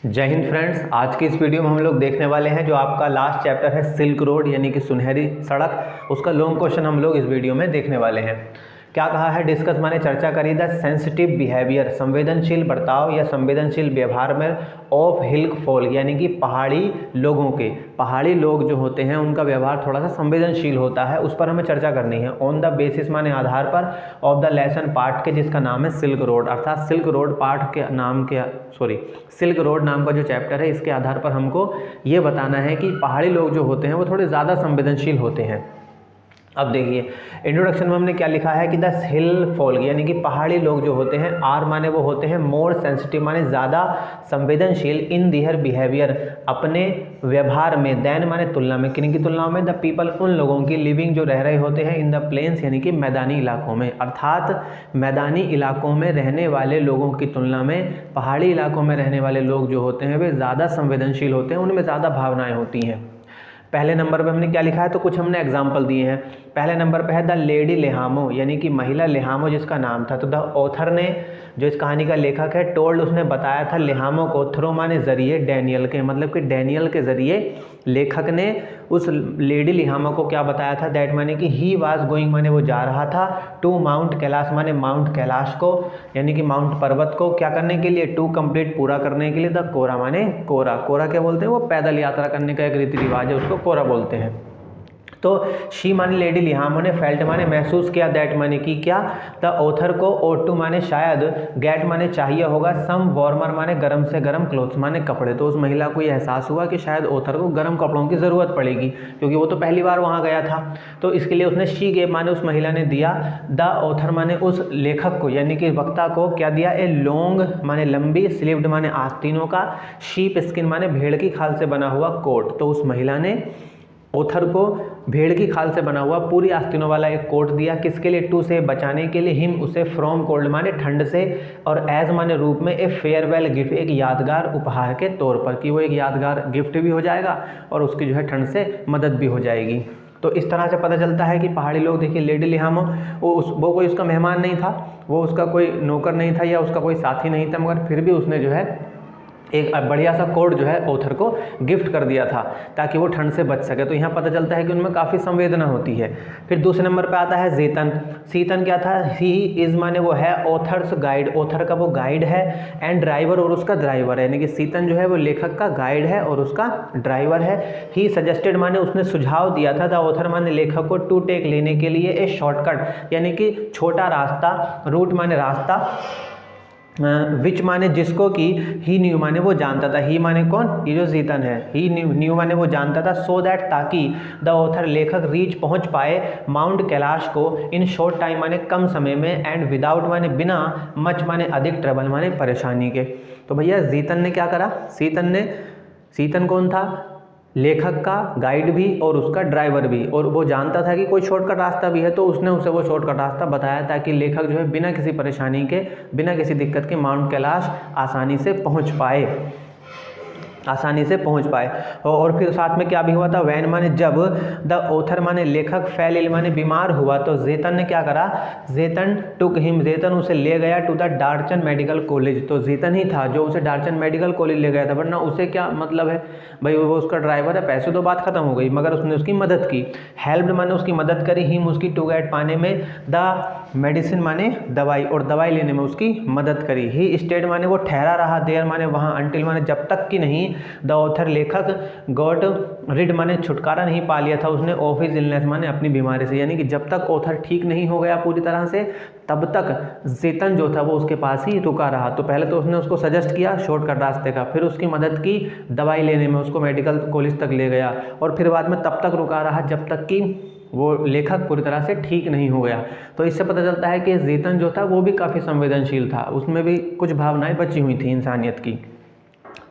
जय हिंद फ्रेंड्स। आज की इस वीडियो में हम लोग देखने वाले हैं जो आपका लास्ट चैप्टर है सिल्क रोड यानी कि सुनहरी सड़क, उसका लॉन्ग क्वेश्चन हम लोग इस वीडियो में देखने वाले हैं। क्या कहा है, डिस्कस माने चर्चा करी द सेंसिटिव बिहेवियर, संवेदनशील बर्ताव या संवेदनशील व्यवहार में ऑफ हिल फॉल यानी कि पहाड़ी लोगों के, पहाड़ी लोग जो होते हैं उनका व्यवहार थोड़ा सा संवेदनशील होता है, उस पर हमें चर्चा करनी है। ऑन द बेसिस माने आधार पर, ऑफ द लेसन पार्ट के जिसका नाम है सिल्क रोड, अर्थात सिल्क रोड पार्ट के नाम के सिल्क रोड नाम का जो चैप्टर है इसके आधार पर हमको ये बताना है कि पहाड़ी लोग जो होते हैं वो थोड़े ज़्यादा संवेदनशील होते हैं। अब देखिए इंट्रोडक्शन में हमने क्या लिखा है कि द हिल फॉल यानी कि पहाड़ी लोग जो होते हैं, आर माने वो होते हैं मोर सेंसिटिव माने ज़्यादा संवेदनशील, इन दियर बिहेवियर अपने व्यवहार में, दैन माने तुलना में, किन की तुलना में, द पीपल उन लोगों की, लिविंग जो रह रहे होते हैं इन द प्लेन्स यानी कि मैदानी इलाकों में, अर्थात मैदानी इलाकों में रहने वाले लोगों की तुलना में पहाड़ी इलाकों में रहने वाले लोग जो होते हैं वे ज़्यादा संवेदनशील होते हैं, उनमें ज़्यादा भावनाएँ होती हैं। पहले नंबर पे हमने क्या लिखा है, तो कुछ हमने एग्जाम्पल दिए हैं। पहले नंबर पे है द लेडी लेहामो यानी कि महिला लेहामो जिसका नाम था, तो द ऑथर ने, जो इस कहानी का लेखक है, टोल्ड उसने बताया था लेहामो को, थ्रो माने जरिए, डैनियल के, मतलब कि डैनियल के जरिए लेखक ने उस लेडी लेहामो को क्या बताया था, दैट माने कि ही वाज गोइंग माने वो जा रहा था, टू माउंट कैलाश माने माउंट कैलाश को यानी कि माउंट पर्वत को, क्या करने के लिए, टू कंप्लीट पूरा करने के लिए, द कोरा माने कोरा, कोरा क्या बोलते हैं, वो पैदल यात्रा करने का एक रीति रिवाज है, उसको कोरा बोलते हैं। तो शी माने लेडी लिहामो ने, फेल्ट माने महसूस किया, दैट माने कि क्या, द ऑथर को, ओट टू माने शायद, गेट माने चाहिए होगा, सम वार्मर माने गर्म से गर्म, क्लोथ्स माने कपड़े, तो उस महिला को यह एहसास हुआ कि शायद ऑथर को गर्म कपड़ों की ज़रूरत पड़ेगी क्योंकि वो तो पहली बार वहाँ गया था। तो इसके लिए उसने शी गेव माने उस महिला ने दिया, द ऑथर माने उस लेखक को यानी कि वक्ता को क्या दिया, ए लॉन्ग माने लंबी, स्लीव्ड माने आस्तीनों का, शीप स्किन माने भेड़ की खाल से बना हुआ कोट, तो उस महिला ने ऑथर को भेड़ की खाल से बना हुआ पूरी आस्तीनों वाला एक कोट दिया, किसके लिए, टू से बचाने के लिए, हिम उसे, फ्रॉम कोल्ड माने ठंड से, और एज माने रूप में, ए फेयरवेल गिफ्ट एक यादगार उपहार के तौर पर, कि वो एक यादगार गिफ्ट भी हो जाएगा और उसकी जो है ठंड से मदद भी हो जाएगी। तो इस तरह से पता चलता है कि पहाड़ी लोग, देखिए लेडी लिहामो वो कोई उसका मेहमान नहीं था, वो उसका कोई नौकर नहीं था या उसका कोई साथी नहीं था, मगर फिर भी उसने जो है एक बढ़िया सा कोट जो है ऑथर को गिफ्ट कर दिया था ताकि वो ठंड से बच सके। तो यहाँ पता चलता है कि उनमें काफ़ी संवेदना होती है। फिर दूसरे नंबर पे आता है ज़ेतन। सीतन क्या था, ही इज़ माने वो है ऑथर्स गाइड, ऑथर का वो गाइड है, एंड ड्राइवर और उसका ड्राइवर है, यानी कि सीतन जो है वो लेखक का गाइड है और उसका ड्राइवर है। ही सजेस्टेड माने उसने सुझाव दिया था, द ऑथर माने लेखक को, टू टेक लेने के लिए, ए शॉर्टकट यानी कि छोटा रास्ता, रूट माने रास्ता, विच माने जिसको, कि ही न्यू माने वो जानता था, ही माने कौन, ये जो जीतन है, ही न्यू माने वो जानता था, सो दैट ताकि, द ऑथर लेखक, रीच पहुंच पाए माउंट कैलाश को, इन शॉर्ट टाइम माने कम समय में, एंड विदाउट माने बिना, मच माने अधिक, ट्रबल माने परेशानी के। तो भैया जीतन ने क्या करा, सीतन कौन था, लेखक का गाइड भी और उसका ड्राइवर भी, और वो जानता था कि कोई शॉर्टकट रास्ता भी है, तो उसने उसे वो शॉर्टकट रास्ता बताया ताकि लेखक जो है बिना किसी परेशानी के, बिना किसी दिक्कत के माउंट कैलाश आसानी से पहुंच पाए। और फिर साथ में क्या भी हुआ था, वैन माने जब, द ऑथर माने लेखक, फेल इल माने बीमार हुआ, तो ज़ेतन ने क्या करा, ज़ेतन टुक हिम, ज़ेतन उसे ले गया, to the Darchen medical college, तो ज़ेतन ही था जो उसे डार्चन मेडिकल कॉलेज ले गया था, वरना उसे क्या मतलब है भाई, वो उसका ड्राइवर है, पैसे तो बात खत्म हो गई, मगर उसने उसकी मदद की। हेल्प्ड माने उसकी मदद करी, हिम उसकी, टू गेट पाने में, द मेडिसिन माने दवाई, और दवाई लेने में उसकी मदद करी। ही स्टेड माने वो ठहरा रहा, देयर माने वहाँ, अंटिल माने जब तक कि नहीं, द ऑथर लेखक, गॉट रिड माने छुटकारा नहीं पा लिया था उसने, ऑफ हिज इलनेस माने अपनी बीमारी से, यानी कि जब तक ऑथर ठीक नहीं हो गया पूरी तरह से तब तक ज़ेतन जो था वो उसके पास ही रुका रहा। तो पहले तो उसने उसको सजेस्ट किया शॉर्टकट रास्ते का, फिर उसकी मदद की दवाई लेने में, उसको मेडिकल कॉलेज तक ले गया, और फिर बाद में तब तक रुका रहा जब तक कि वो लेखक पूरी तरह से ठीक नहीं हो गया। तो इससे पता चलता है कि ज़ेतन जो था वो भी काफ़ी संवेदनशील था, उसमें भी कुछ भावनाएं बची हुई थी इंसानियत की।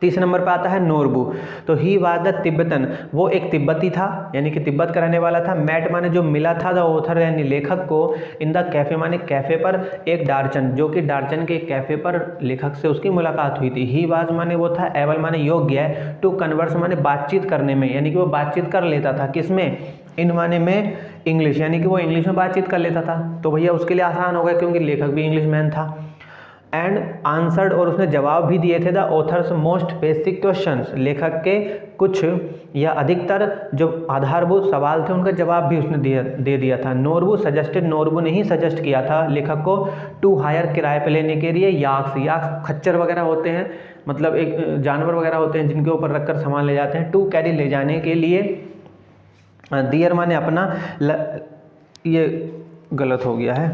तीसरे नंबर पर आता है नोरबू। तो ही वाज द तिब्बतन, वो एक तिब्बती था यानी कि तिब्बत का रहने वाला था। मैट माने जो मिला था, द ऑथर यानी लेखक को, इन द कैफे माने कैफे पर, एक डार्चन जो कि डार्चन के कैफे पर लेखक से उसकी मुलाकात हुई थी। ही वाज माने वो था, एबल माने योग्य है, टू कन्वर्स माने बातचीत करने में, यानी कि वो बातचीत कर लेता था, किसमें, इन माने में इंग्लिश, यानी कि वो इंग्लिश में बातचीत कर लेता था। तो भैया उसके लिए आसान हो गया क्योंकि लेखक भी इंग्लिश मैन था। एंड आंसर्ड, और उसने जवाब भी दिए थे the author's most basic questions, लेखक के कुछ या अधिकतर जो आधारभूत सवाल थे उनका जवाब भी उसने दे दिया था। नोरबू सजेस्टेड, नोरबू ने ही सजेस्ट किया था लेखक को टू हायर, किराए पे लेने के लिए याक्स खच्चर वगैरह होते हैं, मतलब एक जानवर वगैरह होते हैं जिनके ऊपर रखकर सामान ले जाते हैं, टू कैरी ले जाने के लिए। दियर माने अपना, ये गलत हो गया है,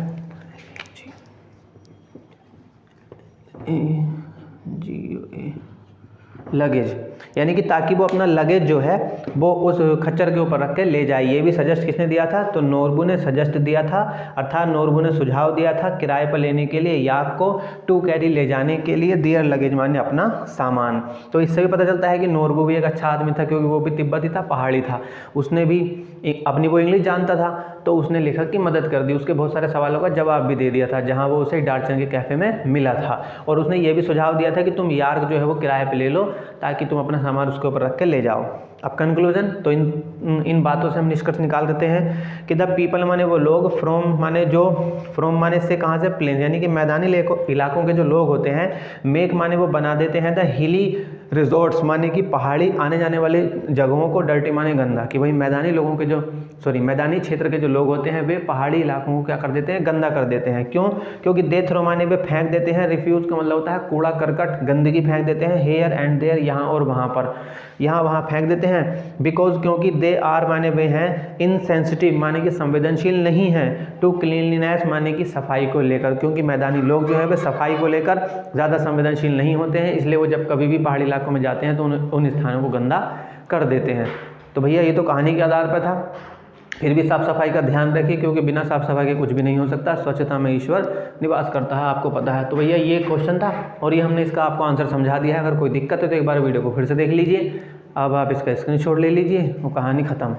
लगेज, यानी कि ताकि वो अपना लगेज जो है वो उस खच्चर के ऊपर रख के ले जाए। ये भी सजेस्ट किसने दिया था? तो नोरबू ने सजेस्ट दिया था, अर्थात नोरबू ने सुझाव दिया था किराए पर लेने के लिए याक को, टू कैरी ले जाने के लिए, दियर लगेज माने अपना सामान। तो इससे भी पता चलता है कि नोरबू भी एक अच्छा आदमी था, क्योंकि वो भी तिब्बती था, पहाड़ी था, उसने भी अपनी वो इंग्लिश जानता था, तो उसने लेखक की मदद कर दी, उसके बहुत सारे सवालों का जवाब भी दे दिया था जहाँ वो उसे डार्चन के कैफ़े में मिला था। और उसने ये भी सुझाव दिया था कि तुम यार्क जो है वो किराए पे ले लो ताकि तुम अपना सामान उसके ऊपर रख के ले जाओ। अब कंक्लूजन, तो इन बातों से हम निष्कर्ष निकाल देते हैं कि द पीपल माने वो लोग, फ्रॉम माने जो, फ्रॉम माने से कहाँ से, प्लेन यानी कि मैदानी इलाकों के जो लोग होते हैं, मेक माने वो बना देते हैं, द हिली रिजॉर्ट्स माने कि पहाड़ी आने जाने वाले जगहों को, डर्टी माने गंदा, कि भाई मैदानी लोगों के जो मैदानी क्षेत्र के जो लोग होते हैं वे पहाड़ी इलाकों को क्या कर देते हैं? गंदा कर देते हैं। क्यों? क्योंकि दे थ्रो माने वे फेंक देते हैं, रिफ्यूज का मतलब होता है कूड़ा करकट, गंदगी फेंक देते हैं, हेयर एंड देयर यहाँ और वहाँ पर, यहाँ वहाँ फेंक देते हैं। बिकॉज क्योंकि दे आर माने वे हैं, इनसेंसिटिव माने कि संवेदनशील नहीं है, टू क्लीनलीनेस माने कि सफाई को लेकर, क्योंकि मैदानी लोग जो है वे सफाई को लेकर ज़्यादा संवेदनशील नहीं होते हैं, इसलिए वो जब कभी भी पहाड़ी इलाकों में जाते हैं तो उन स्थानों को गंदा कर देते हैं। तो भैया ये तो कहानी के आधार पर था, फिर भी साफ सफाई का ध्यान रखिए, क्योंकि बिना साफ सफाई के कुछ भी नहीं हो सकता, स्वच्छता में ईश्वर निवास करता है, आपको पता है। तो भैया ये क्वेश्चन था और ये हमने इसका आपको आंसर समझा दिया है। अगर कोई दिक्कत है तो एक बार वीडियो को फिर से देख लीजिए, अब आप इसका स्क्रीनशॉट ले लीजिए और कहानी ख़त्म।